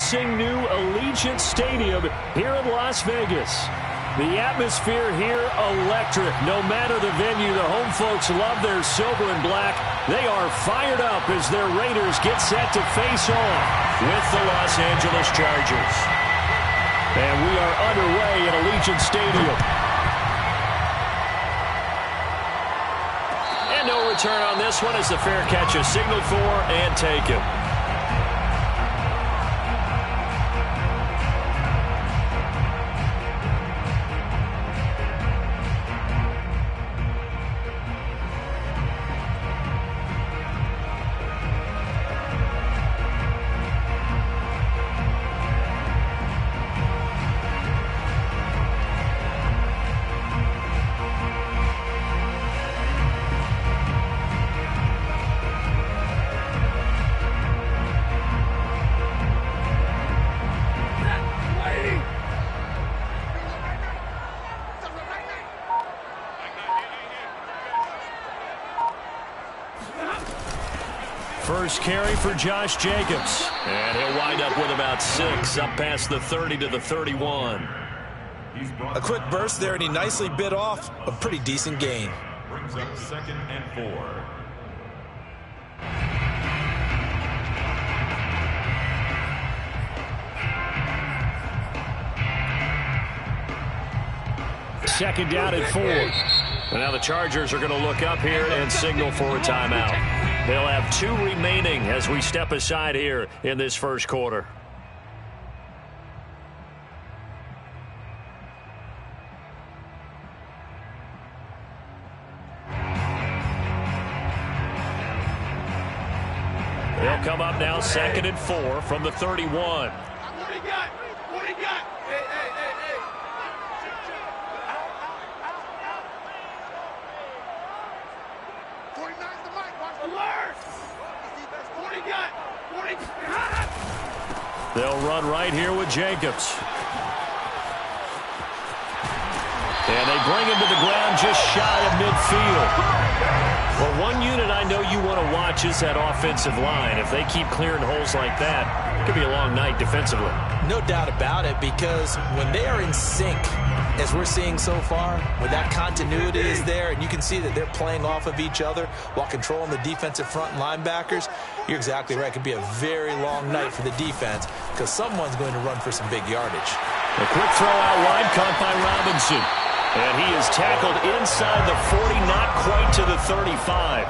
promising new Allegiant Stadium here in Las Vegas. The atmosphere here, electric. No matter the venue, the home folks love their silver and black. They are fired up as their Raiders get set to face off with the Los Angeles Chargers. And we are underway at Allegiant Stadium. And no return on this one as the fair catch is signaled for and taken. First carry for Josh Jacobs. And he'll wind up with about 6, up past the 30 to the 31. A quick burst there, and he nicely bit off a pretty decent gain. Brings up 2nd and 4. Second down at 4. And now the Chargers are going to look up here and signal for a timeout. They'll have 2 remaining as we step aside here in this first quarter. They'll come up now 2nd and 4 from the 31. What do you got? What do you got? Hey. 49's the mic. Watch the alert. What do you got? What do you got? They'll run right here with Jacobs. And they bring him to the ground just shy of midfield. Well, one unit I know you want to watch is that offensive line. If they keep clearing holes like that, it could be a long night defensively. No doubt about it, because when they are in sync, as we're seeing so far, when that continuity is there and you can see that they're playing off of each other while controlling the defensive front linebackers, you're exactly right. It could be a very long night for the defense because someone's going to run for some big yardage. A quick throw out wide caught by Robinson. And he is tackled inside the 40, not quite to the 35.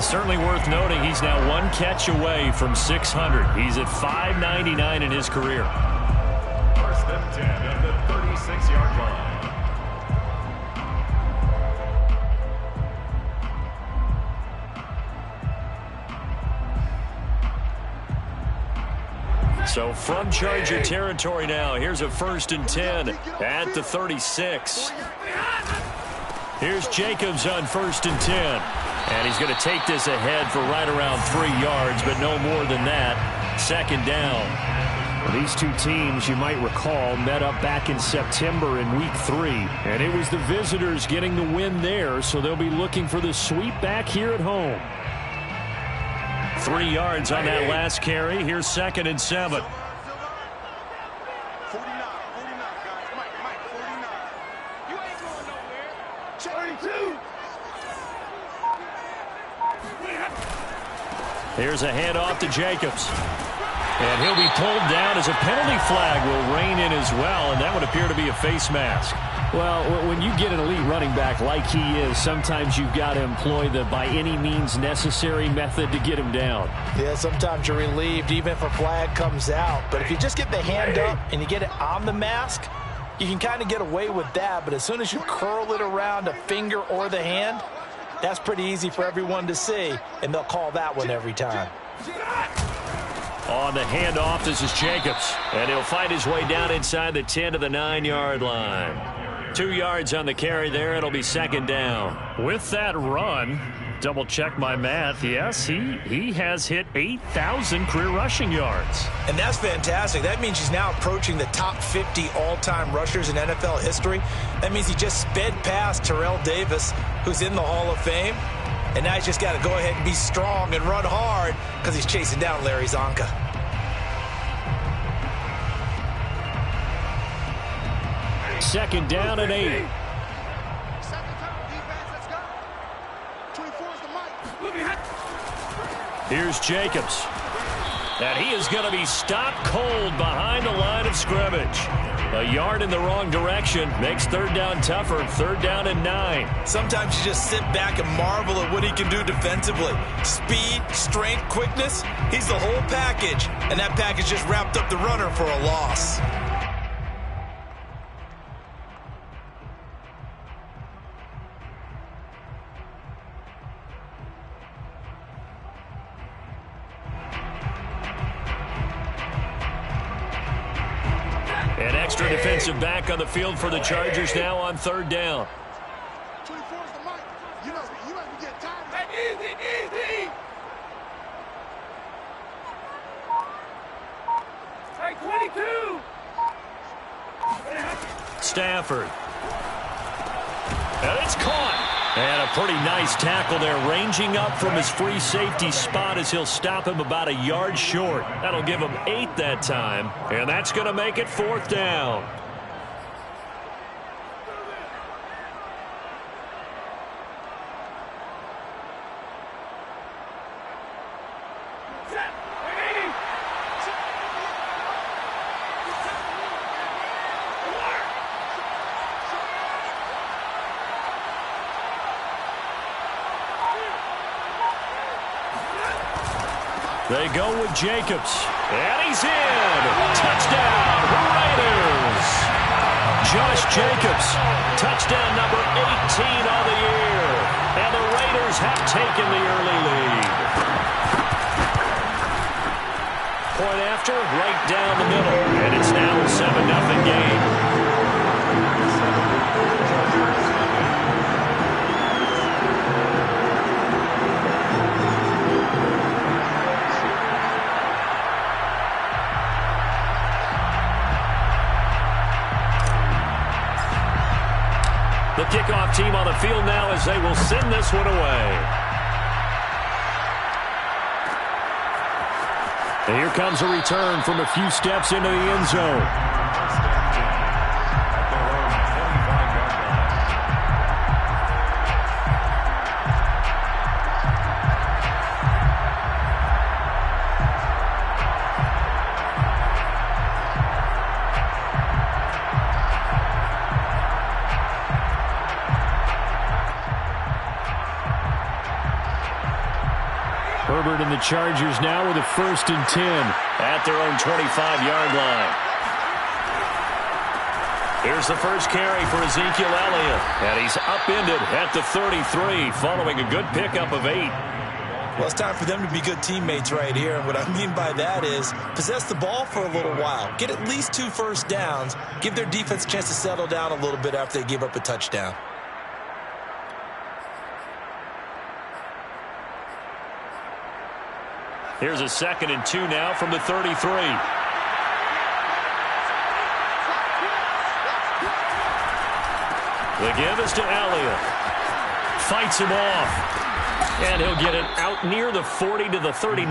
Certainly worth noting he's now 1 catch away from 600. He's at 599 in his career. First and 10 at the 36-yard line. So from Charger territory now, here's a 1st and 10 at the 36. Here's Jacobs on 1st and 10. And he's going to take this ahead for right around 3 yards, but no more than that. 2nd down. Well, these two teams, you might recall, met up back in September in Week 3. And it was the visitors getting the win there, so they'll be looking for the sweep back here at home. 3 yards on that last carry. Here's 2nd and 7. 49, guys. Mike, 49. You ain't going nowhere. 32. Here's a handoff to Jacobs. And he'll be pulled down as a penalty flag will rein in as well, and that would appear to be a face mask. Well, when you get an elite running back like he is, sometimes you've got to employ the by any means necessary method to get him down. Yeah, sometimes you're relieved even if a flag comes out. But if you just get the hand up and you get it on the mask, you can kind of get away with that. But as soon as you curl it around a finger or the hand, that's pretty easy for everyone to see, and they'll call that one every time. On the handoff, this is Jacobs. And he'll find his way down inside the 10 to the 9-yard line. 2 yards on the carry there. It'll be 2nd down. With that run, double check my math. Yes, he has hit 8,000 career rushing yards. And that's fantastic. That means he's now approaching the top 50 all-time rushers in NFL history. That means he just sped past Terrell Davis, who's in the Hall of Fame. And now he's just got to go ahead and be strong and run hard because he's chasing down Larry Zonka. 2nd down and 8. Here's Jacobs. And he is going to be stopped cold behind the line of scrimmage. A yard in the wrong direction makes 3rd down tougher. 3rd down and 9. Sometimes you just sit back and marvel at what he can do defensively. Speed, strength, quickness. He's the whole package. And that package just wrapped up the runner for a loss. An extra defensive back on the field for the Chargers now on 3rd down. 24 is the mic. You know you get tired. Easy. Take 22. Stafford. And it's caught. And a pretty nice tackle there, ranging up from his free safety spot as he'll stop him about a yard short. That'll give him 8 that time, and that's going to make it 4th down. They go with Jacobs, and he's in. Touchdown, Raiders. Josh Jacobs, touchdown number 18 on the year. And the Raiders have taken the early lead. Point after, right down the middle. And it's now a 7-0 game. The kickoff team on the field now as they will send this one away. And here comes a return from a few steps into the end zone. Herbert and the Chargers now with a 1st and 10 at their own 25-yard line. Here's the first carry for Ezekiel Elliott, and he's upended at the 33 following a good pickup of 8. Well, it's time for them to be good teammates right here. And what I mean by that is possess the ball for a little while. Get at least 2 first downs. Give their defense a chance to settle down a little bit after they give up a touchdown. Here's a 2nd and 2 now from the 33. The give is to Elliott. Fights him off. And he'll get it out near the 40 to the 39.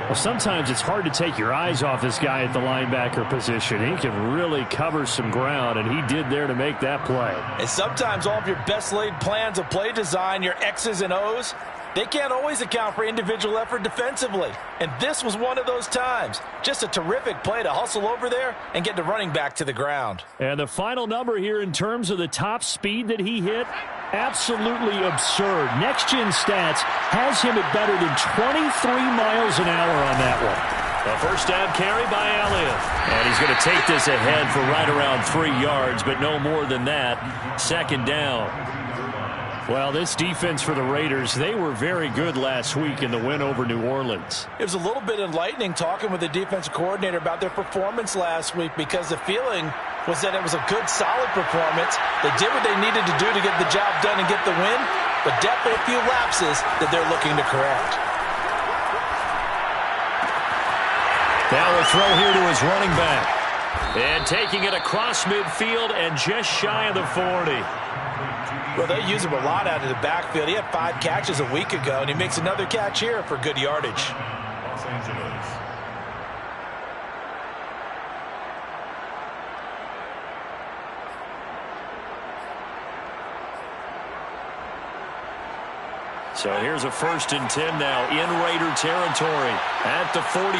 Well, sometimes it's hard to take your eyes off this guy at the linebacker position. He can really cover some ground, and he did there to make that play. And sometimes all of your best laid plans of play design, your X's and O's, they can't always account for individual effort defensively. And this was one of those times. Just a terrific play to hustle over there and get the running back to the ground. And the final number here in terms of the top speed that he hit, absolutely absurd. Next Gen Stats has him at better than 23 miles an hour on that one. A first down carry by Elliott. And he's going to take this ahead for right around 3 yards, but no more than that. 2nd down. Well, this defense for the Raiders, they were very good last week in the win over New Orleans. It was a little bit enlightening talking with the defensive coordinator about their performance last week, because the feeling was that it was a good, solid performance. They did what they needed to do to get the job done and get the win, but definitely a few lapses that they're looking to correct. Now a throw here to his running back. And taking it across midfield and just shy of the 40. Well, they use him a lot out of the backfield. He had 5 catches a week ago, and he makes another catch here for good yardage. Los Angeles. So here's a 1st and 10 now in Raider territory at the 41.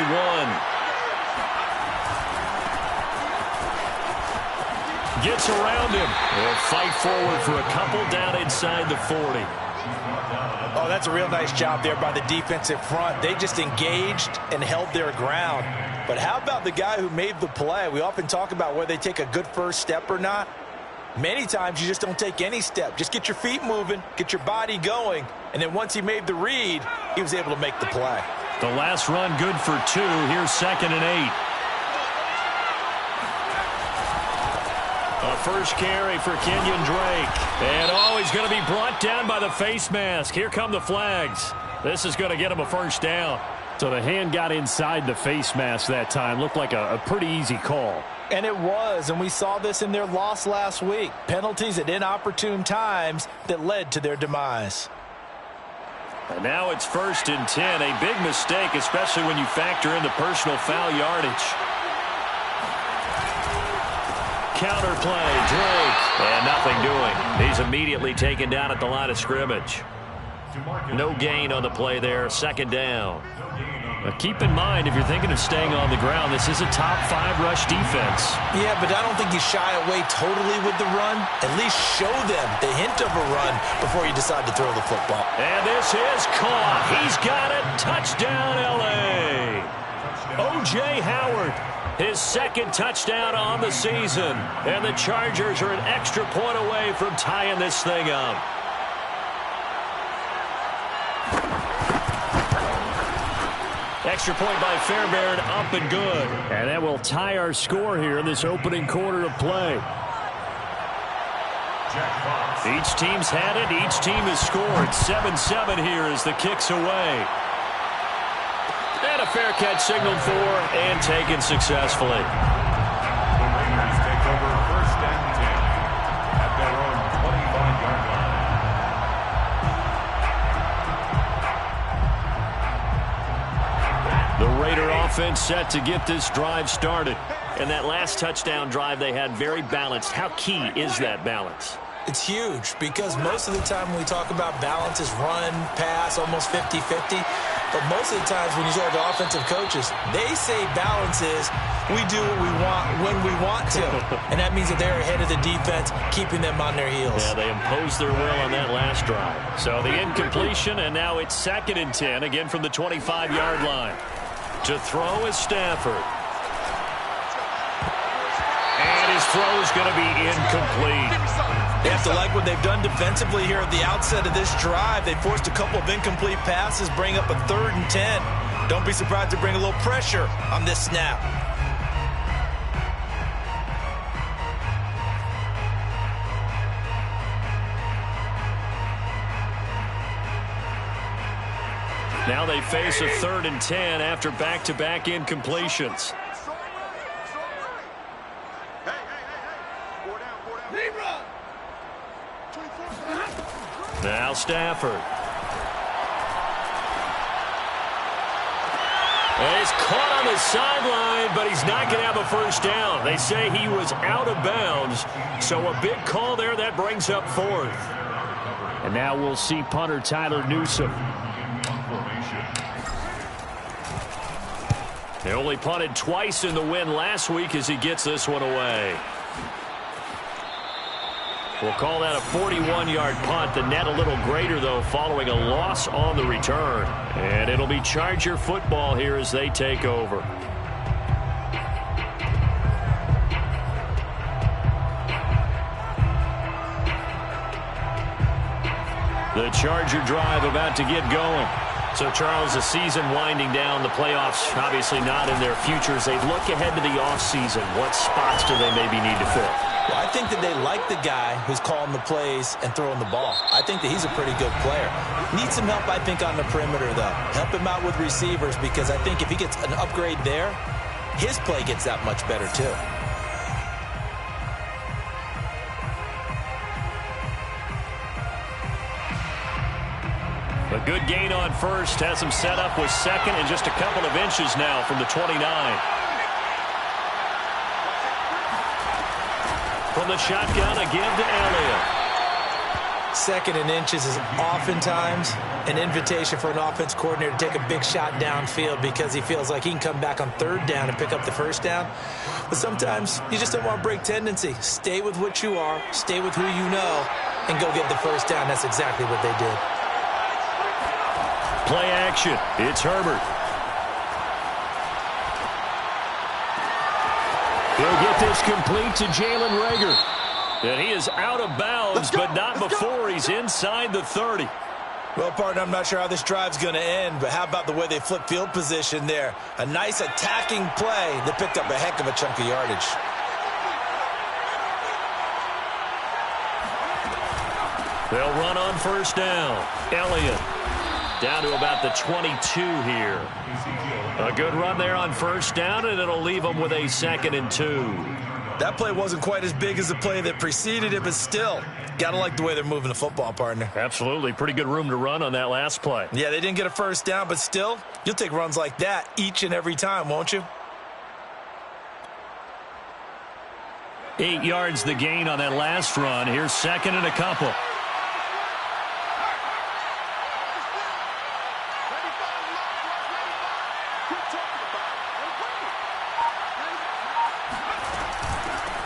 Gets around him. They'll fight forward for a couple down inside the 40. Oh, that's a real nice job there by the defensive front. They just engaged and held their ground. But how about the guy who made the play? We often talk about whether they take a good first step or not. Many times you just don't take any step. Just get your feet moving, get your body going, and then once he made the read, he was able to make the play. The last run good for 2. Here's 2nd and 8. A first carry for Kenyon Drake. And he's going to be brought down by the face mask. Here come the flags. This is going to get him a 1st down. So the hand got inside the face mask that time. Looked like a pretty easy call. And it was, and we saw this in their loss last week. Penalties at inopportune times that led to their demise. And now it's 1st and 10. A big mistake, especially when you factor in the personal foul yardage. Counter play, Drake, and nothing doing. He's immediately taken down at the line of scrimmage. No gain on the play there, 2nd down. Now keep in mind, if you're thinking of staying on the ground, this is a top 5 rush defense. Yeah, but I don't think you shy away totally with the run. At least show them the hint of a run before you decide to throw the football. And this is caught. He's got it. Touchdown, L.A. O.J. Howard. His 2nd touchdown on the season. And the Chargers are an extra point away from tying this thing up. Extra point by Fairbairn, up and good. And that will tie our score here in this opening quarter of play. Each team's had it. Each team has scored. 7-7 here as the kick's away. And a fair catch signaled for and taken successfully. The Raiders take over 1st and 10 at their own 25-yard line. The Raider offense set to get this drive started. And that last touchdown drive they had very balanced. How key is that balance? It's huge because most of the time when we talk about balance is run, pass, almost 50-50. But most of the times when you talk to offensive coaches, they say balance is we do what we want when we want to. And that means that they're ahead of the defense, keeping them on their heels. Yeah, they imposed their will on that last drive. So the incompletion, and now it's 2nd and 10, again from the 25-yard line. To throw is Stafford. And his throw is going to be incomplete. They have to like what they've done defensively here at the outset of this drive. They forced a couple of incomplete passes, bring up a 3rd and 10. Don't be surprised to bring a little pressure on this snap. Now they face a 3rd and 10 after back-to-back incompletions. Now Stafford. And he's caught on the sideline, but he's not going to have a 1st down. They say he was out of bounds, so a big call there that brings up 4th. And now we'll see punter Tyler Newsome. They only punted twice in the win last week as he gets this one away. We'll call that a 41-yard punt. The net a little greater, though, following a loss on the return. And it'll be Charger football here as they take over. The Charger drive about to get going. So, Charles, the season winding down, the playoffs obviously not in their futures. They look ahead to the offseason. What spots do they maybe need to fill? Well, I think that they like the guy who's calling the plays and throwing the ball. I think that he's a pretty good player. Needs some help, I think, on the perimeter, though. Help him out with receivers because I think if he gets an upgrade there, his play gets that much better, too. A good gain on 1st. Has him set up with 2nd and just a couple of inches now from the 29. From the shotgun, a give to Elliott. Second and inches is oftentimes an invitation for an offense coordinator to take a big shot downfield because he feels like he can come back on third down and pick up the first down. But sometimes you just don't want to break tendency. Stay with what you are, stay with who you know, and go get the first down. That's exactly what they did. Play action. It's Herbert. He'll get this complete to Jalen Reagor. And he is out of bounds, but not before he's inside the 30. Well, partner, I'm not sure how this drive's going to end, but how about the way they flip field position there? A nice attacking play that picked up a heck of a chunk of yardage. They'll run on first down. Elliott down to about the 22 here. A good run there on first down, and it'll leave them with a 2nd and 2. That play wasn't quite as big as the play that preceded it, but still, got to like the way they're moving the football, partner. Absolutely. Pretty good room to run on that last play. Yeah, they didn't get a first down, but still, you'll take runs like that each and every time, won't you? 8 yards the gain on that last run. Here's 2nd and a couple.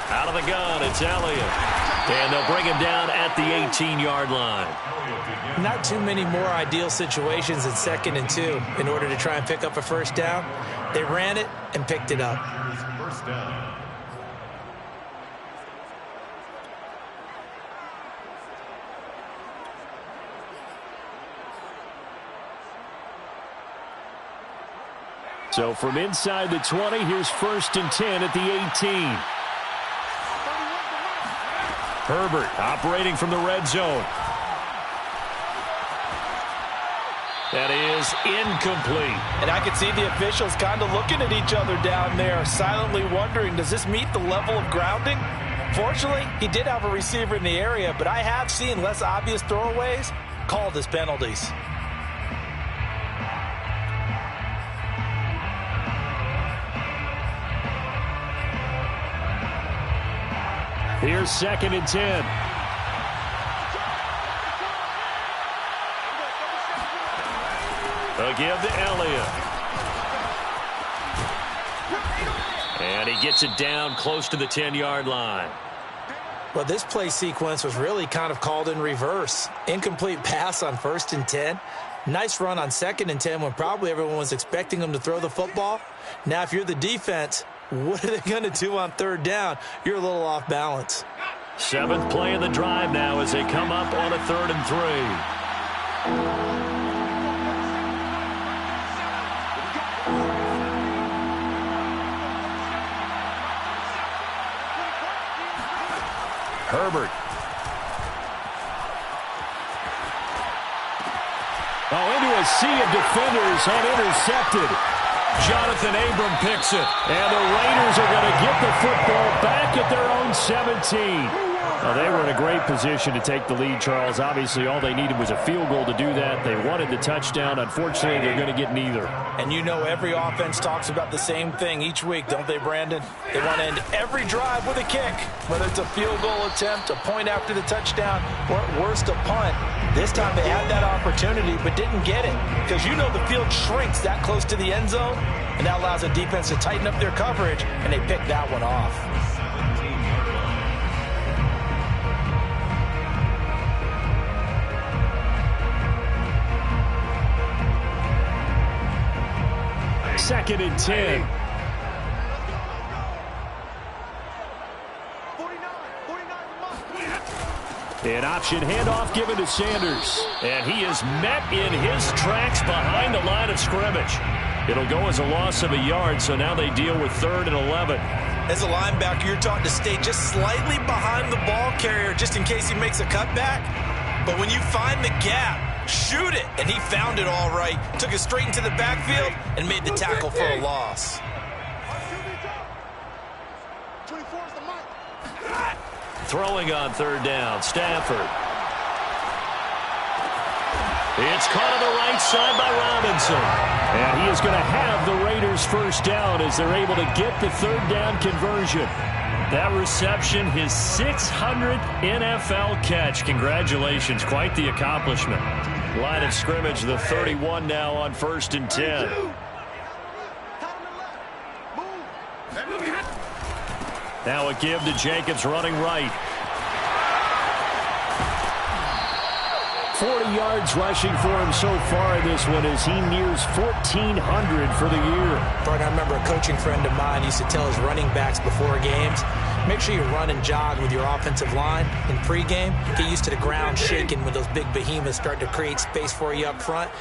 Out of the gun, it's Elliott. And they'll bring him down at the 18-yard line. Not too many more ideal situations than 2nd and 2 in order to try and pick up a first down. They ran it and picked it up. First down. So from inside the 20, here's 1st and 10 at the 18. Herbert operating from the red zone. That is incomplete. And I can see the officials kind of looking at each other down there, silently wondering, does this meet the level of grounding? Fortunately, he did have a receiver in the area, but I have seen less obvious throwaways called as penalties. Here's 2nd and 10. A give to Elliott. And he gets it down close to the 10-yard line. Well, this play sequence was really kind of called in reverse. Incomplete pass on 1st and 10. Nice run on 2nd and 10 when probably everyone was expecting them to throw the football. Now, if you're the defense, what are they going to do on 3rd down? You're a little off balance. 7th play of the drive now as they come up on a 3rd and 3. Herbert. Oh, into a sea of defenders and intercepted. Jonathan Abram picks it. And the Raiders are going to get the football back at their own 17. Well, they were in a great position to take the lead, Charles. Obviously, all they needed was a field goal to do that. They wanted the touchdown. Unfortunately, they're going to get neither. And you know every offense talks about the same thing each week, don't they, Brandon? They want to end every drive with a kick, whether it's a field goal attempt, a point after the touchdown, or at worst, a punt. This time they had that opportunity but didn't get it because you know the field shrinks that close to the end zone, and that allows the defense to tighten up their coverage, and they picked that one off. Second and 10. An option handoff given to Sanders. And he is met in his tracks behind the line of scrimmage. It'll go as a loss of a yard, so now they deal with 3rd and 11. As a linebacker, you're taught to stay just slightly behind the ball carrier just in case he makes a cutback. But when you find the gap, shoot it. And he found it all right. Took it straight into the backfield and made the tackle for a loss. Throwing on 3rd down, Stafford. It's caught on the right side by Robinson. And he is going to have the Raiders first down as they're able to get the third down conversion. That reception, his 600th NFL catch. Congratulations. Quite the accomplishment. Line of scrimmage, the 31 now on 1st and 10. Now a give to Jacobs running right. 40 yards rushing for him so far in this one as he nears 1,400 for the year. I remember a coaching friend of mine used to tell his running backs before games, make sure you run and jog with your offensive line in pregame. Get used to the ground shaking when those big behemoths start to create space for you up front.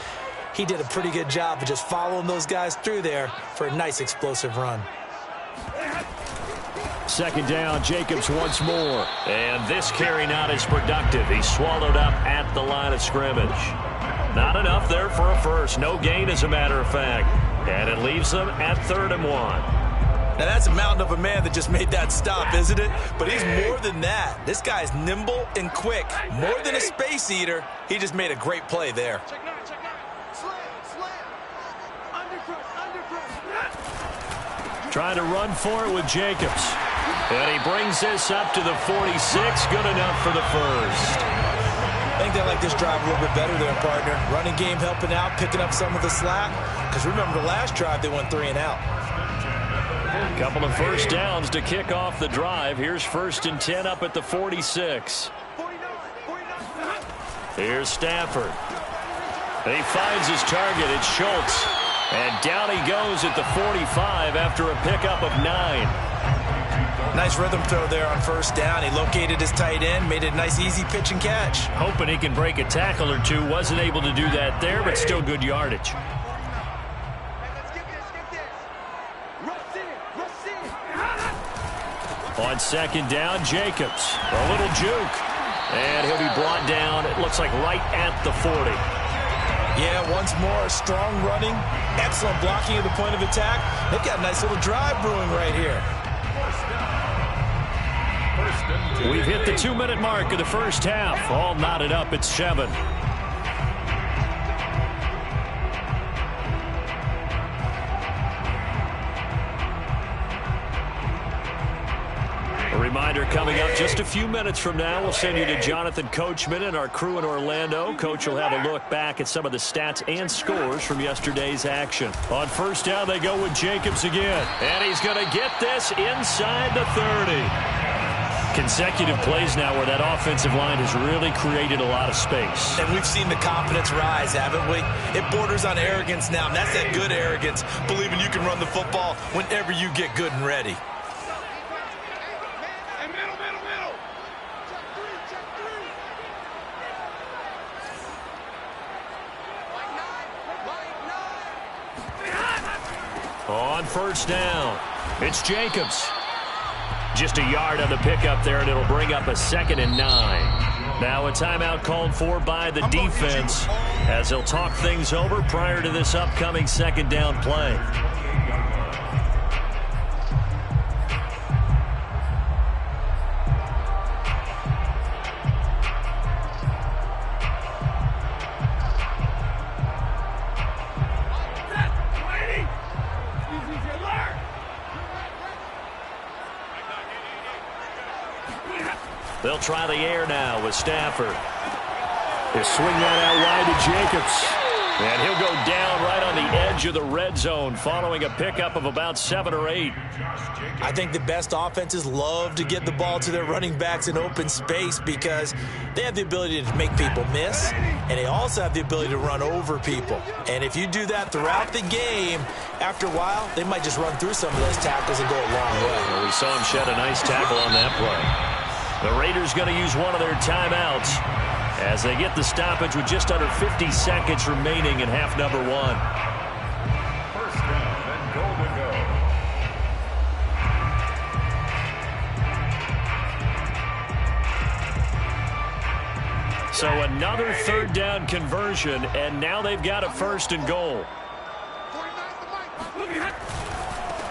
He did a pretty good job of just following those guys through there for a nice explosive run. Second down, Jacobs once more. And this carry not as productive. He's swallowed up at the line of scrimmage. Not enough there for a first. No gain, as a matter of fact. And it leaves them at 3rd and 1. Now, that's a mountain of a man that just made that stop, isn't it? But he's more than that. This guy's nimble and quick. More than a space eater. He just made a great play there. Trying to run for it with Jacobs. And he brings this up to the 46. Good enough for the first. I think they like this drive a little bit better there, partner. Running game helping out, picking up some of the slack. Because remember, the last drive, they went 3 and out. A couple of first downs to kick off the drive. Here's 1st and 10 up at the 46. Here's Stafford. And he finds his target. It's Schultz. And down he goes at the 45 after a pickup of 9. Nice rhythm throw there on 1st down. He located his tight end, made it a nice easy pitch and catch. Hoping he can break a tackle or two. Wasn't able to do that there, but still good yardage. On 2nd down, Jacobs. A little juke. And he'll be brought down, it looks like right at the 40. Yeah, once more, strong running, excellent blocking at the point of attack. They've got a nice little drive brewing right here. We've hit the 2-minute mark of the first half. All knotted up at 7. A reminder coming up just a few minutes from now. We'll send you to Jonathan Coachman and our crew in Orlando. Coach will have a look back at some of the stats and scores from yesterday's action. On 1st down, they go with Jacobs again. And he's going to get this inside the 30. Consecutive plays now where that offensive line has really created a lot of space. And we've seen the confidence rise, haven't we? It borders on arrogance now, and that's that good arrogance, believing you can run the football whenever you get good and ready. On 1st down, it's Jacobs. Just a yard on the pickup there, and it'll bring up a 2nd and 9. Now a timeout called for by the defense as they'll talk things over prior to this upcoming 2nd down play. They'll try the air now with Stafford. He'll swing that out wide to Jacobs. And he'll go down right on the edge of the red zone following a pickup of about 7 or 8. I think the best offenses love to get the ball to their running backs in open space because they have the ability to make people miss, and they also have the ability to run over people. And if you do that throughout the game, after a while, they might just run through some of those tackles and go a long way. Well, we saw him shed a nice tackle on that play. The Raiders going to use one of their timeouts as they get the stoppage with just under 50 seconds remaining in half number 1. 1st down and goal to go. So another 3rd down conversion, and now they've got a 1st and goal.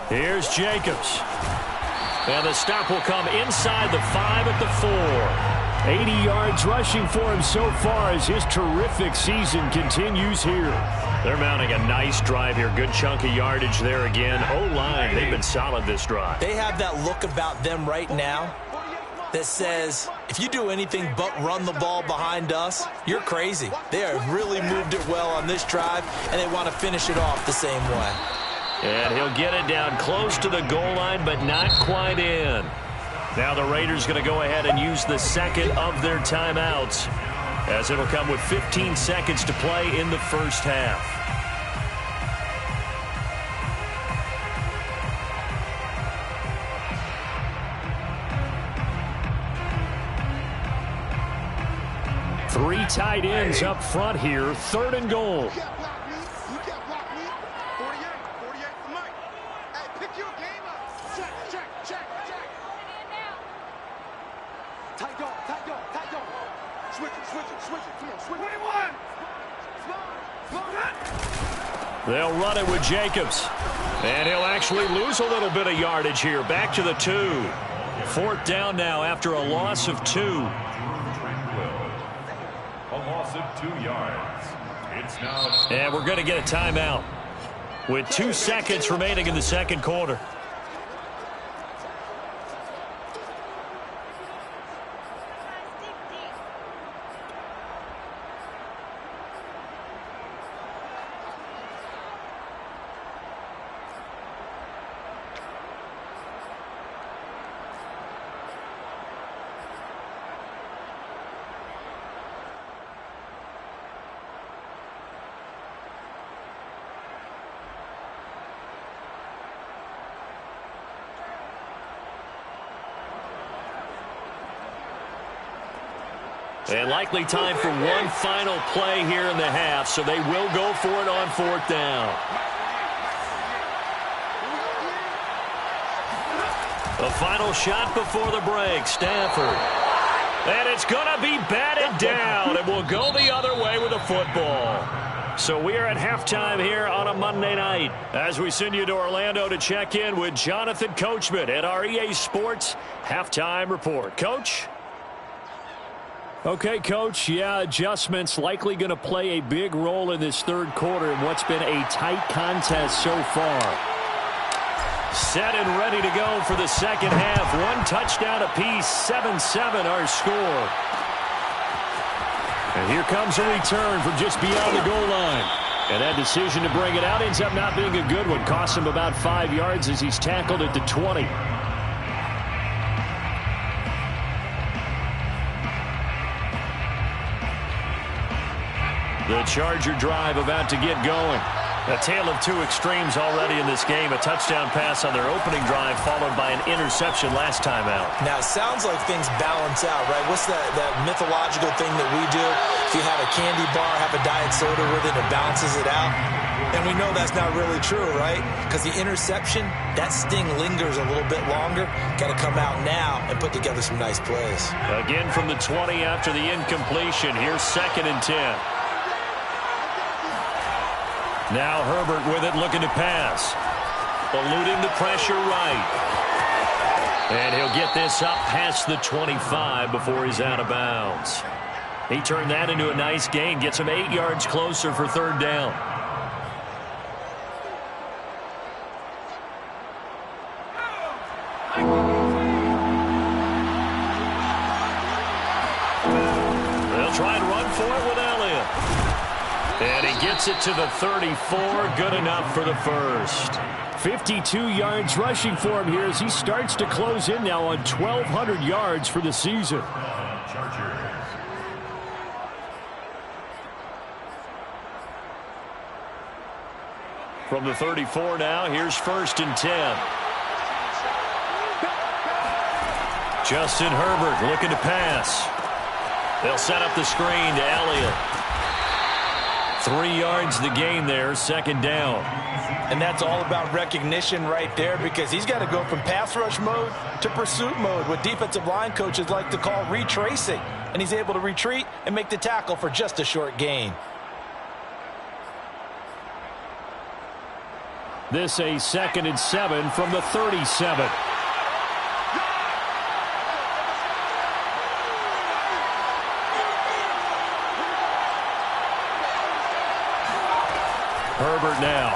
Here's Jacobs. And the stop will come inside the 5 at the 4. 80 yards rushing for him so far as his terrific season continues here. They're mounting a nice drive here. Good chunk of yardage there again. O-line, they've been solid this drive. They have that look about them right now that says, if you do anything but run the ball behind us, you're crazy. They have really moved it well on this drive, and they want to finish it off the same way. And he'll get it down close to the goal line, but not quite in. Now the Raiders going to go ahead and use the second of their timeouts, as it'll come with 15 seconds to play in the first half. Three tight ends up front here, 3rd and goal. They'll run it with Jacobs. And he'll actually lose a little bit of yardage here. Back to the 2. 4th down now after a loss of 2. A loss of 2 yards. It's now. And we're going to get a timeout with 2 seconds remaining in the second quarter. And likely time for one final play here in the half, so they will go for it on 4th down. The final shot before the break, Stafford. And it's going to be batted down, and will go the other way with the football. So we are at halftime here on a Monday night as we send you to Orlando to check in with Jonathan Coachman at our EA Sports Halftime Report. Coach? Okay, Coach, yeah, adjustments likely going to play a big role in this third quarter in what's been a tight contest so far. Set and ready to go for the second half. 1 touchdown apiece, 7-7 our score. And here comes a return from just beyond the goal line. And that decision to bring it out ends up not being a good one. Costs him about 5 yards as he's tackled at the 20. The Charger drive about to get going. A tale of 2 extremes already in this game. A touchdown pass on their opening drive followed by an interception last time out. Now, it sounds like things balance out, right? What's that mythological thing that we do? If you have a candy bar, have a diet soda with it, it balances it out. And we know that's not really true, right? Because the interception, that sting lingers a little bit longer. Got to come out now and put together some nice plays. Again from the 20 after the incompletion. Here's 2nd and 10. Now Herbert with it, looking to pass. Eluding the pressure right. And he'll get this up past the 25 before he's out of bounds. He turned that into a nice gain. Gets him 8 yards closer for 3rd down. They'll try and run for it with Elliott. And he gets it to the 34, good enough for the first. 52 yards rushing for him here as he starts to close in now on 1,200 yards for the season. From the 34 now, here's 1st and 10. Justin Herbert looking to pass. They'll set up the screen to Elliott. 3 yards the gain there, 2nd down. And that's all about recognition right there, because he's got to go from pass rush mode to pursuit mode, what defensive line coaches like to call retracing. And he's able to retreat and make the tackle for just a short gain. This a 2nd and 7 from the 37. Herbert now.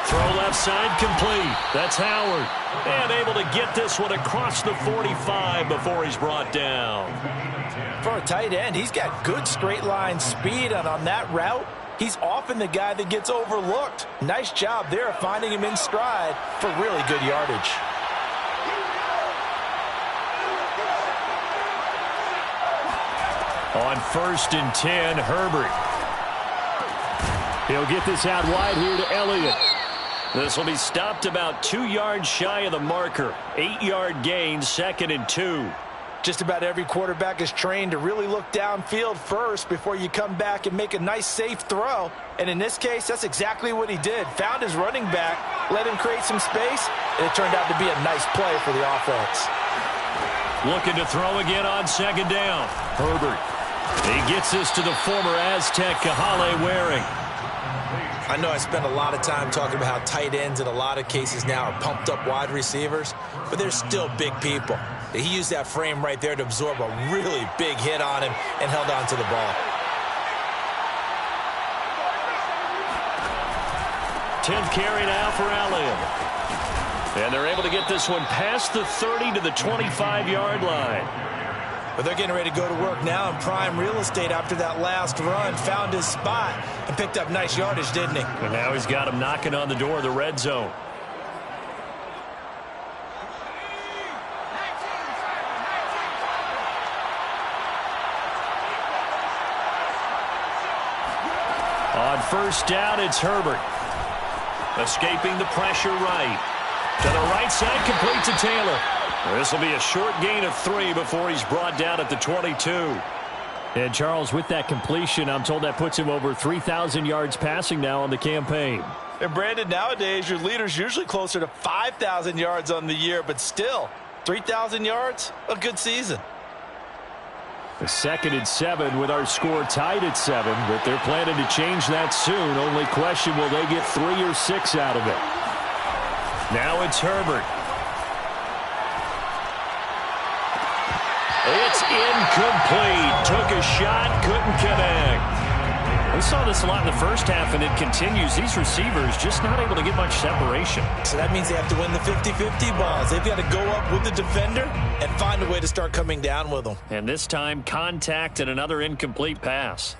Throw left side complete. That's Howard. And able to get this one across the 45 before he's brought down. For a tight end, he's got good straight line speed, and on that route, he's often the guy that gets overlooked. Nice job there of finding him in stride for really good yardage. On 1st and 10, Herbert. He'll get this out wide here to Elliott. This will be stopped about 2 yards shy of the marker. 8-yard gain, 2nd and 2. Just about every quarterback is trained to really look downfield first before you come back and make a nice, safe throw. And in this case, that's exactly what he did. Found his running back, let him create some space, and it turned out to be a nice play for the offense. Looking to throw again on 2nd down. Herbert. He gets this to the former Aztec, Kahale Waring. I know I spend a lot of time talking about how tight ends in a lot of cases now are pumped up wide receivers, but they're still big people. He used that frame right there to absorb a really big hit on him and held on to the ball. 10th carry now for Elliott. And they're able to get this one past the 30 to the 25-yard line. But they're getting ready to go to work now in prime real estate after that last run. Found his spot and picked up nice yardage, didn't he? And now he's got him knocking on the door of the red zone. On 1st down, it's Herbert. Escaping the pressure right. To the right side, complete to Taylor. This will be a short gain of 3 before he's brought down at the 22. And Charles, with that completion, I'm told that puts him over 3,000 yards passing now on the campaign. And Brandon, nowadays your leader's usually closer to 5,000 yards on the year, but still, 3,000 yards, a good season. The 2nd and 7 with our score tied at 7, but they're planning to change that soon. Only question, will they get 3 or 6 out of it? Now it's Herbert. It's incomplete. Took a shot, couldn't connect. We saw this a lot in the first half, and it continues. These receivers just not able to get much separation. So that means they have to win the 50-50 balls. They've got to go up with the defender and find a way to start coming down with them. And this time, contact and another incomplete pass.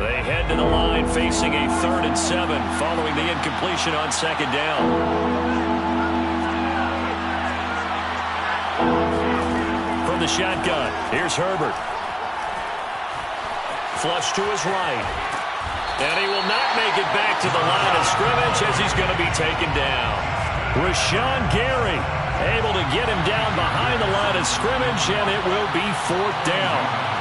They head to the line facing a 3rd and 7 following the incompletion on 2nd down. From the shotgun, here's Herbert. Flush to his right. And he will not make it back to the line of scrimmage as he's going to be taken down. Rashawn Gary able to get him down behind the line of scrimmage, and it will be 4th down.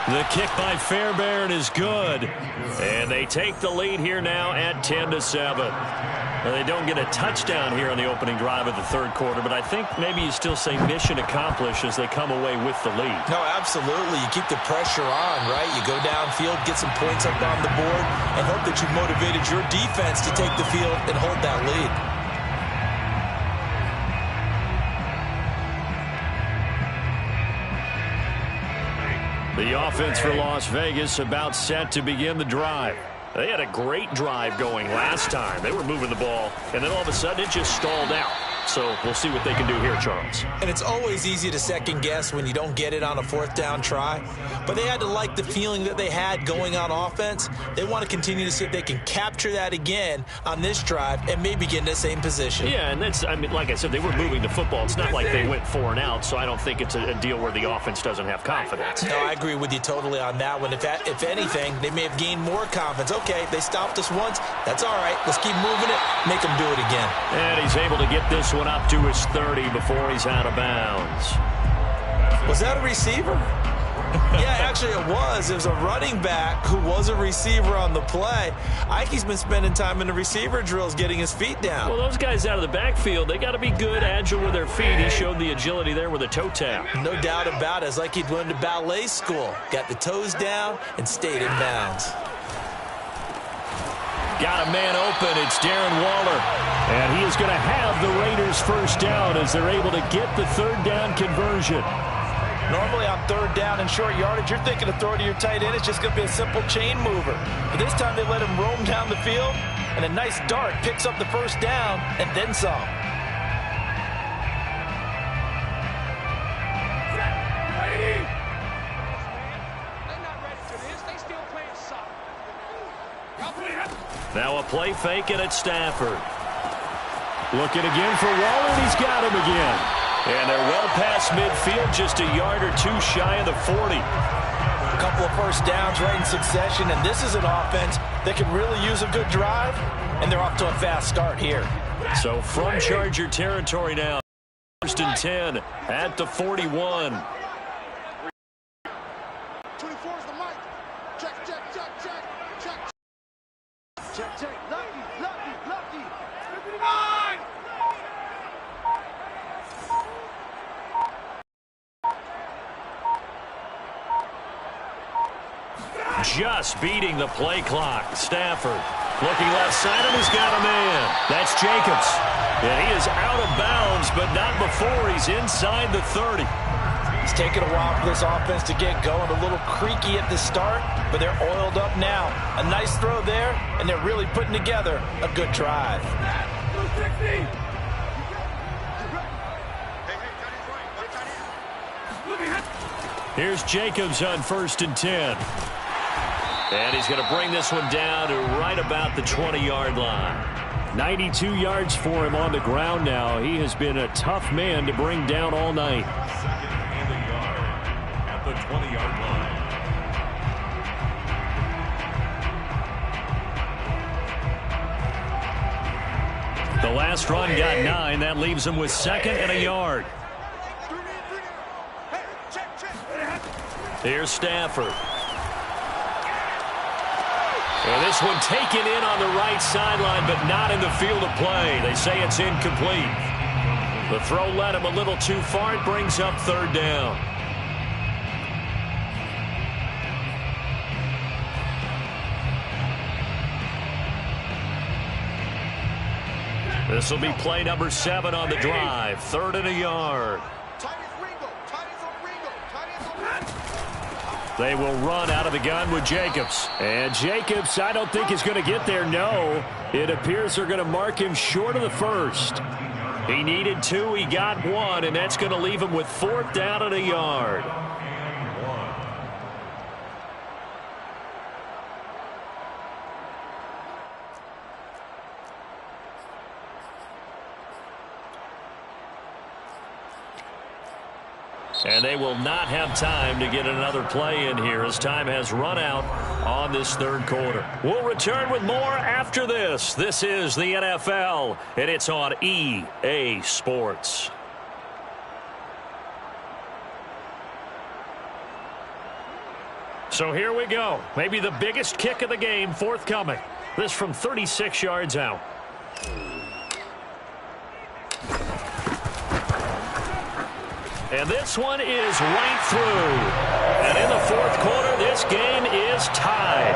The kick by Fairbairn is good. And they take the lead here now at 10-7. Well, they don't get a touchdown here on the opening drive of the 3rd quarter, but I think maybe you still say mission accomplished as they come away with the lead. No, absolutely. You keep the pressure on, right? You go downfield, get some points up on the board, and hope that you've motivated your defense to take the field and hold that lead. The offense for Las Vegas about set to begin the drive. They had a great drive going last time. They were moving the ball, and then all of a sudden it just stalled out. So we'll see what they can do here, Charles. And it's always easy to second guess when you don't get it on a 4th down try. But they had to like the feeling that they had going on offense. They want to continue to see if they can capture that again on this drive and maybe get in the same position. Yeah, and that's, I mean, like I said, they were moving the football. It's not like they went 4 and out, so I don't think it's a deal where the offense doesn't have confidence. No, I agree with you totally on that one. If anything, they may have gained more confidence. Okay, they stopped us once. That's all right. Let's keep moving it. Make them do it again. And he's able to get this one up to his 30 before he's out of bounds. Was that a receiver? Yeah, actually it was. It was a running back who was a receiver on the play. Ike's been spending time in the receiver drills getting his feet down. Well, those guys out of the backfield, they got to be good, agile with their feet. He showed the agility there with a toe tap. No doubt about it. It's like he'd went to ballet school. Got the toes down and stayed in bounds. Got a man open. It's Darren Waller. And he is going to have the Raiders first down as they're able to get the third down conversion. Normally on third down and short yardage, you're thinking of throwing to your tight end. It's just going to be a simple chain mover. But this time they let him roam down the field, and a nice dart picks up the first down and then some. Now a play fake and it's Stafford. Looking again for Waller, and he's got him again. And they're well past midfield, just a yard or two shy of the 40. A couple of first downs right in succession, and this is an offense that can really use a good drive, and they're off to a fast start here. So from Charger territory now, first and 10 at the 41. 24 is the mic. Check, check, check, check, check. Check, check. Lucky, lucky, lucky. 59! Just beating the play clock. Stafford looking left side, and he's got a man. That's Jacobs. And he is out of bounds, but not before he's inside the 30. It's taken a while for this offense to get going. A little creaky at the start, but they're oiled up now. A nice throw there, and they're really putting together a good drive. Here's Jacobs on first and 10. And he's going to bring this one down to right about the 20-yard line. 92 yards for him on the ground now. He has been a tough man to bring down all night. Second and a yard at the 20-yard line. The last run got 9. That leaves him with second and a yard. Here's Stafford. And this one taken in on the right sideline, but not in the field of play. They say it's incomplete. The throw led him a little too far. It brings up third down. This will be play number 7 on the drive. Third and a yard. They will run out of the gun with Jacobs. And Jacobs, I don't think is going to get there. No, it appears they're going to mark him short of the first. He needed 2. He got 1, and that's going to leave him with fourth down and a yard. And they will not have time to get another play in here as time has run out on this third quarter. We'll return with more after this. This is the NFL, and it's on EA Sports. So here we go. Maybe the biggest kick of the game forthcoming. This from 36 yards out. And this one is right through. And in the fourth quarter, this game is tied.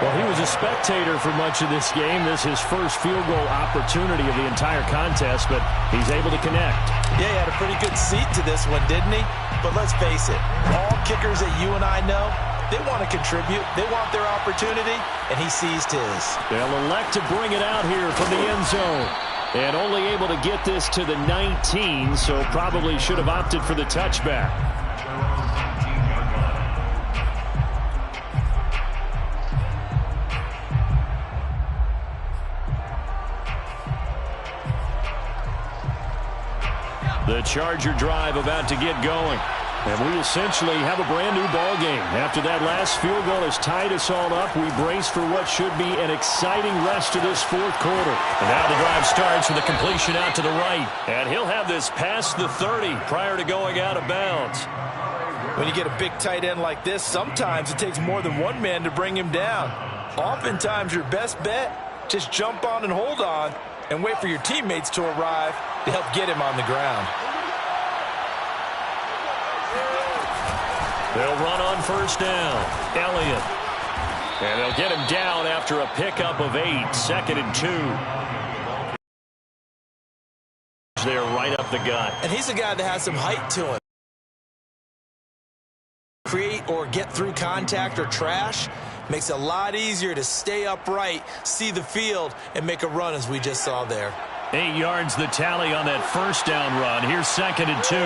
Well, he was a spectator for much of this game. This is his first field goal opportunity of the entire contest, but he's able to connect. Yeah, he had a pretty good seat to this one, didn't he? But let's face it, all kickers that you and I know, they want to contribute. They want their opportunity, and he seized his. They'll elect to bring it out here from the end zone. And only able to get this to the 19, so probably should have opted for the touchback. The Charger drive about to get going. And we essentially have a brand new ball game. After that last field goal has tied us all up, we brace for what should be an exciting rest of this fourth quarter. And now the drive starts with a completion out to the right. And he'll have this past the 30 prior to going out of bounds. When you get a big tight end like this, sometimes it takes more than one man to bring him down. Oftentimes your best bet, just jump on and hold on and wait for your teammates to arrive to help get him on the ground. They'll run on first down. Elliott. And they'll get him down after a pickup of 8, 2nd and 2. They're right up the gut. And he's a guy that has some height to him. Create or get through contact or trash makes it a lot easier to stay upright, see the field, and make a run as we just saw there. 8 yards the tally on that first down run. Here's 2nd and 2.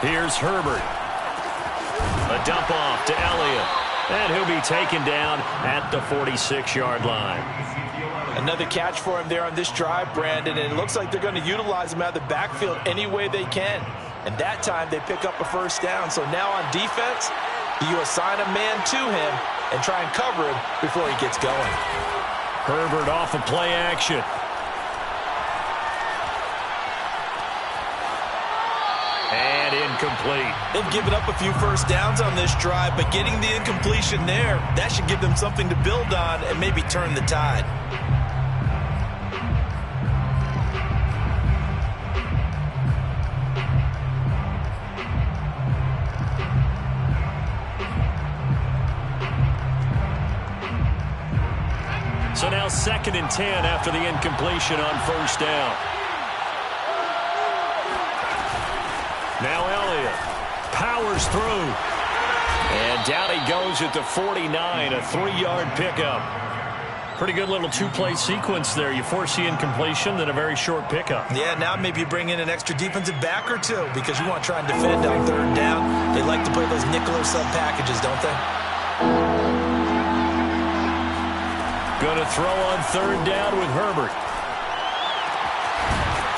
Here's Herbert. A dump off to Elliott. And he'll be taken down at the 46-yard line. Another catch for him there on this drive, Brandon, and it looks like they're going to utilize him out of the backfield any way they can. And that time they pick up a first down. So now on defense, you assign a man to him and try and cover him before he gets going. Herbert off of play action. And incomplete. They've given up a few first downs on this drive, but getting the incompletion there, that should give them something to build on and maybe turn the tide. So now 2nd and 10 after the incompletion on first down. Now Elliott powers through. And down he goes at the 49, a 3-yard pickup. Pretty good little 2-play sequence there. You force the incompletion, then a very short pickup. Yeah, now maybe you bring in an extra defensive back or two because you want to try and defend on third down. They like to play those nickel or sub packages, don't they? Going to throw on third down with Herbert.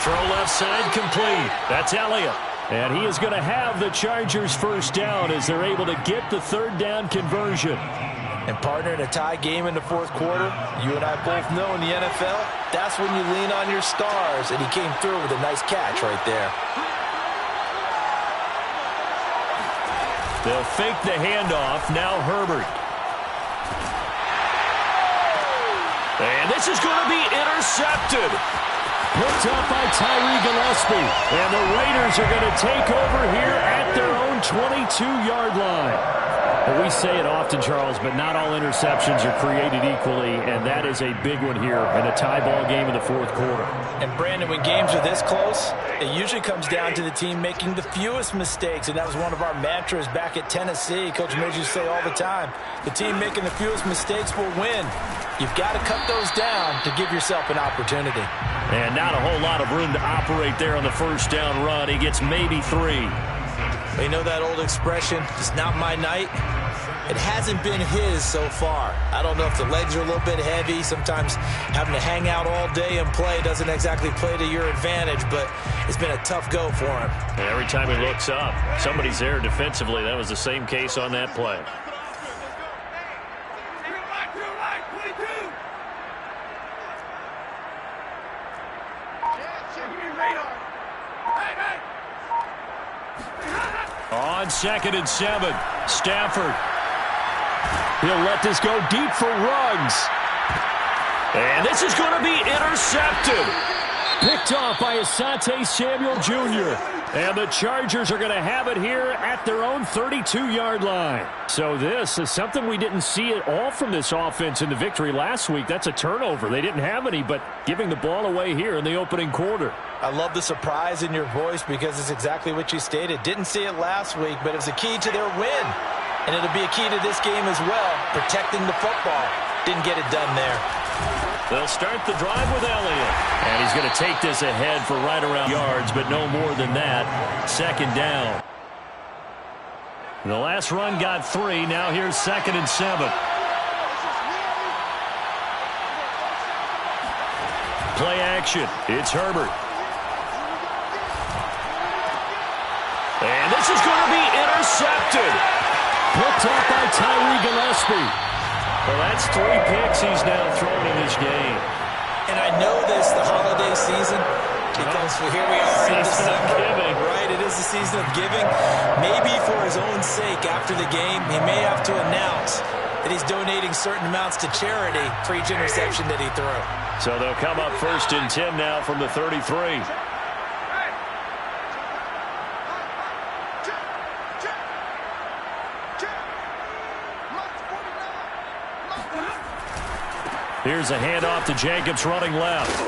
Throw left side complete. That's Elliott. And he is going to have the Chargers first down as they're able to get the third down conversion. And partner, in a tie game in the fourth quarter, you and I both know in the NFL, that's when you lean on your stars. And he came through with a nice catch right there. They'll fake the handoff. Now Herbert. And this is going to be intercepted. Picked up by Tyree Gillespie. And the Raiders are going to take over here at their own 22-yard line. Well, we say it often, Charles, but not all interceptions are created equally, and that is a big one here in a tie ball game in the fourth quarter. And, Brandon, when games are this close, it usually comes down to the team making the fewest mistakes, and that was one of our mantras back at Tennessee. Coach Midge used to say all the time, the team making the fewest mistakes will win. You've got to cut those down to give yourself an opportunity. And not a whole lot of room to operate there on the first down run. He gets maybe 3. You know that old expression, it's not my night? It hasn't been his so far. I don't know if the legs are a little bit heavy. Sometimes having to hang out all day and play doesn't exactly play to your advantage, but it's been a tough go for him. And every time he looks up, somebody's there defensively. That was the same case on that play. On 2nd and 7, Stafford. He'll let this go deep for Ruggs. And this is going to be intercepted. Picked off by Asante Samuel Jr. And the Chargers are going to have it here at their own 32-yard line. So this is something we didn't see at all from this offense in the victory last week. That's a turnover. They didn't have any, but giving the ball away here in the opening quarter. I love the surprise in your voice because it's exactly what you stated. Didn't see it last week, but it was a key to their win. And it'll be a key to this game as well, protecting the football. Didn't get it done there. They'll start the drive with Elliott. And he's going to take this ahead for right around yards, but no more than that. 2nd down. The last run got 3. Now here's 2nd and 7. Play action. It's Herbert. And this is going to be intercepted. Picked up by Tyree Gillespie. Well, that's 3 picks he's now thrown in this game. And I know this, the holiday season, because here we are in December. Giving. Right, it is the season of giving. Maybe for his own sake after the game, he may have to announce that he's donating certain amounts to charity for each interception that he threw. So they'll come up 1st and 10 now from the 33. Here's a handoff to Jacobs running left.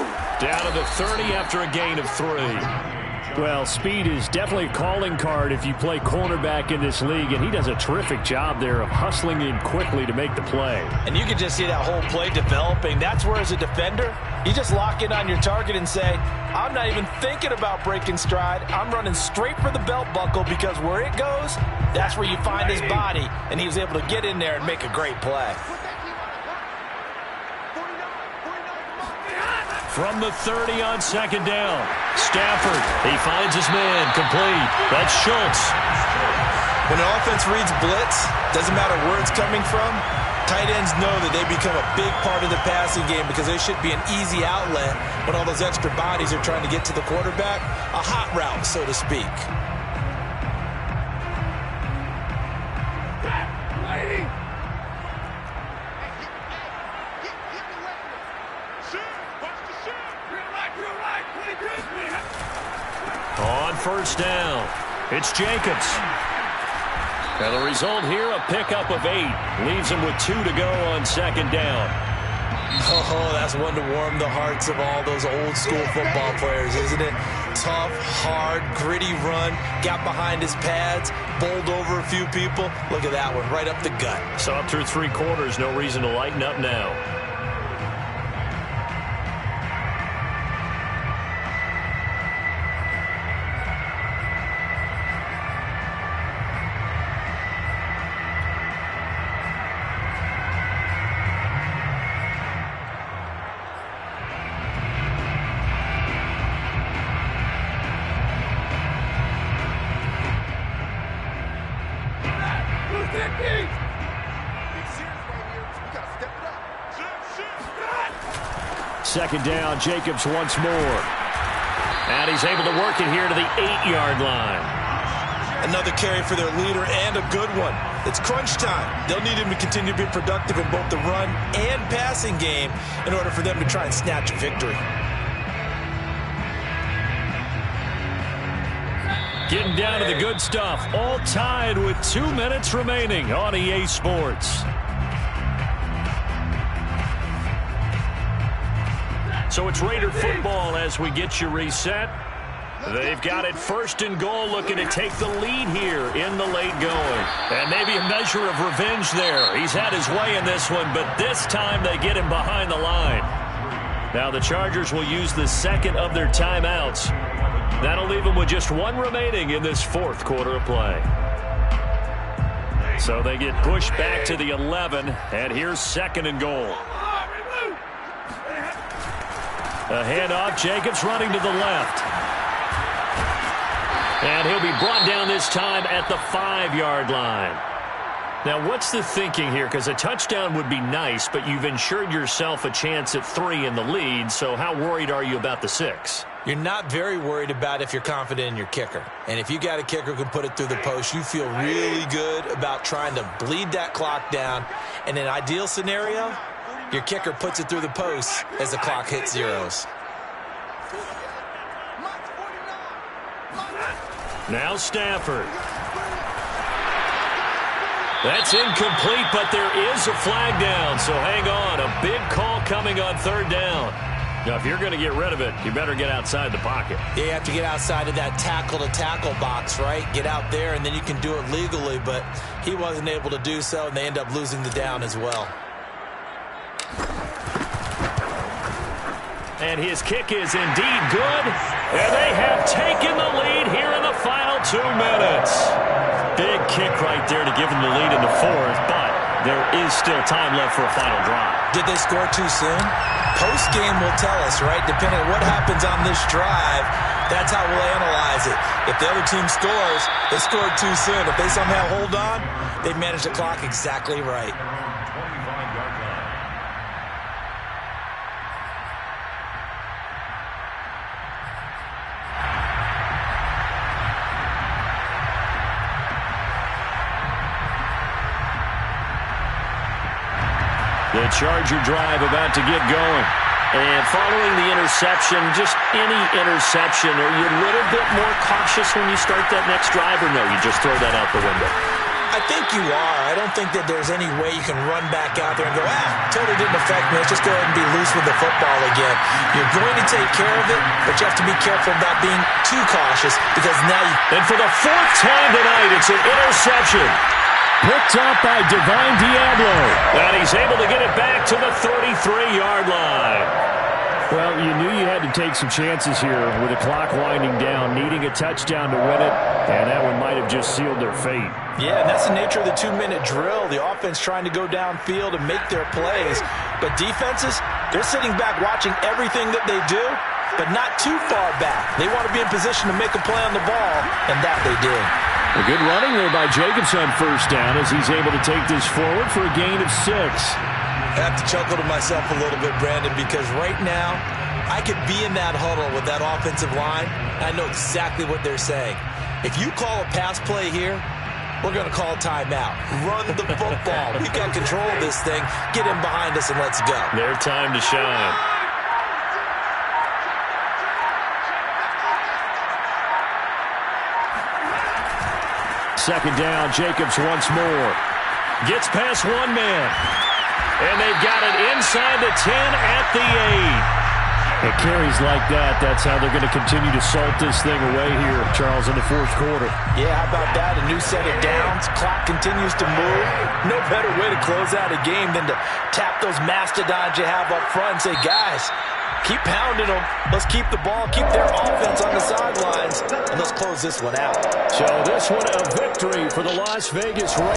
Down to the 30 after a gain of 3. Well, speed is definitely a calling card if you play cornerback in this league, and he does a terrific job there of hustling in quickly to make the play. And you can just see that whole play developing. That's where, as a defender, you just lock in on your target and say, I'm not even thinking about breaking stride. I'm running straight for the belt buckle, because where it goes, that's where you find his body. And he was able to get in there and make a great play. From the 30 on second down. Stafford, he finds his man, complete. That's Schultz. When an offense reads blitz, doesn't matter where it's coming from, tight ends know that they become a big part of the passing game, because they should be an easy outlet when all those extra bodies are trying to get to the quarterback. A hot route, so to speak. On first down, it's Jacobs. And the result here, a pickup of 8. Leaves him with 2 to go on second down. Oh, that's one to warm the hearts of all those old school football players, isn't it? Tough, hard, gritty run, got behind his pads, bowled over a few people. Look at that one, right up the gut. So up through 3 quarters, no reason to lighten up now. Second down, Jacobs once more. And he's able to work it here to the 8-yard line. Another carry for their leader, and a good one. It's crunch time. They'll need him to continue to be productive in both the run and passing game in order for them to try and snatch a victory. Getting down to the good stuff. All tied with 2 minutes remaining on EA Sports. So it's Raider football as we get you reset. They've got it first and goal, looking to take the lead here in the late going. And maybe a measure of revenge there. He's had his way in this one, but this time they get him behind the line. Now the Chargers will use the second of their timeouts. That'll leave them with just 1 remaining in this 4th quarter of play. So they get pushed back to the 11, and here's second and goal. A handoff, Jacobs running to the left. And he'll be brought down this time at the 5-yard line. Now, what's the thinking here? Because a touchdown would be nice, but you've ensured yourself a chance at 3 in the lead, so how worried are you about the 6? You're not very worried about if you're confident in your kicker. And if you got a kicker who can put it through the post, you feel really good about trying to bleed that clock down. In an ideal scenario, your kicker puts it through the post as the clock hits zeros. Now Stafford. That's incomplete, but there is a flag down, so hang on. A big call coming on 3rd down. Now, if you're going to get rid of it, you better get outside the pocket. Yeah, you have to get outside of that tackle-to-tackle box, right? Get out there, and then you can do it legally, but he wasn't able to do so, and they end up losing the down as well. And his kick is indeed good, and they have taken the lead here in the final 2 minutes. Big kick right there to give them the lead in the 4th, but there is still time left for a final drive. Did they score too soon? Post-game will tell us, right? Depending on what happens on this drive, that's how we'll analyze it. If the other team scores, they scored too soon. If they somehow hold on, they've managed the clock exactly right. The Charger drive about to get going. And following the interception, just any interception, are you a little bit more cautious when you start that next drive, or no, you just throw that out the window? I think you are. I don't think that there's any way you can run back out there and go, totally didn't affect me. Let's just go ahead and be loose with the football again. You're going to take care of it, but you have to be careful about being too cautious because now you... And for the fourth time tonight, it's an interception. Picked up by Divine Diablo. And he's able to get it back to the 33-yard line. Well, you knew you had to take some chances here with the clock winding down, needing a touchdown to win it, and that one might have just sealed their fate. Yeah, and that's the nature of the 2-minute drill. The offense trying to go downfield and make their plays. But defenses, they're sitting back watching everything that they do, but not too far back. They want to be in position to make a play on the ball, and that they did. A good running there by Jacobs on first down as he's able to take this forward for a gain of 6. I have to chuckle to myself a little bit, Brandon, because right now I could be in that huddle with that offensive line. I know exactly what they're saying. If you call a pass play here, we're going to call a timeout. Run the football. We've got control of this thing. Get in behind us and let's go. Their time to shine. Second down, Jacobs once more. Gets past one man. And they've got it inside the 10 at the 8. It carries like that. That's how they're going to continue to salt this thing away here, Charles, in the fourth quarter. Yeah, how about that? A new set of downs. Clock continues to move. No better way to close out a game than to tap those mastodons you have up front and say, guys, keep pounding them. Let's keep the ball, keep their offense on the sidelines, and let's close this one out. So this one a victory for the Las Vegas Raiders.